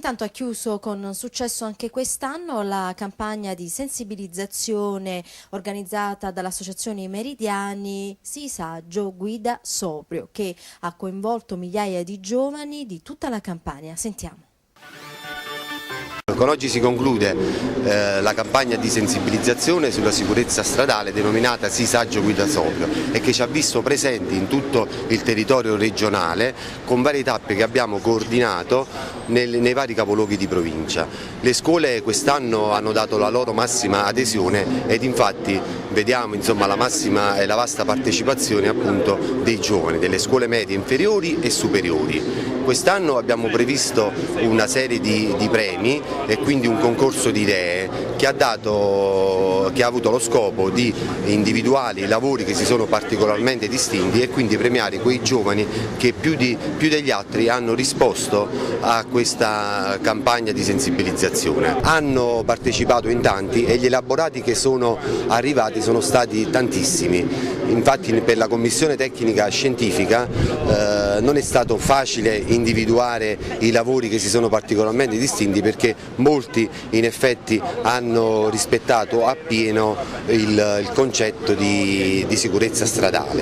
Intanto ha chiuso con successo anche quest'anno la campagna di sensibilizzazione organizzata dall'Associazione Meridiani Sii Saggio, guida sobrio, che ha coinvolto migliaia di giovani di tutta la Campania. Sentiamo. Con oggi si conclude la campagna di sensibilizzazione sulla sicurezza stradale denominata Sii Saggio Guida Sobrio e che ci ha visto presenti in tutto il territorio regionale con varie tappe che abbiamo coordinato nei vari capoluoghi di provincia. Le scuole quest'anno hanno dato la loro massima adesione ed infatti vediamo la massima e la vasta partecipazione appunto dei giovani, delle scuole medie inferiori e superiori. Quest'anno abbiamo previsto una serie di premi e quindi un concorso di idee che ha avuto lo scopo di individuare i lavori che si sono particolarmente distinti e quindi premiare quei giovani che più degli altri hanno risposto a questa campagna di sensibilizzazione. Hanno partecipato in tanti e gli elaborati che sono arrivati sono stati tantissimi. Infatti per la commissione tecnica scientifica non è stato facile individuare i lavori che si sono particolarmente distinti perché molti in effetti hanno rispettato appieno il concetto di sicurezza stradale.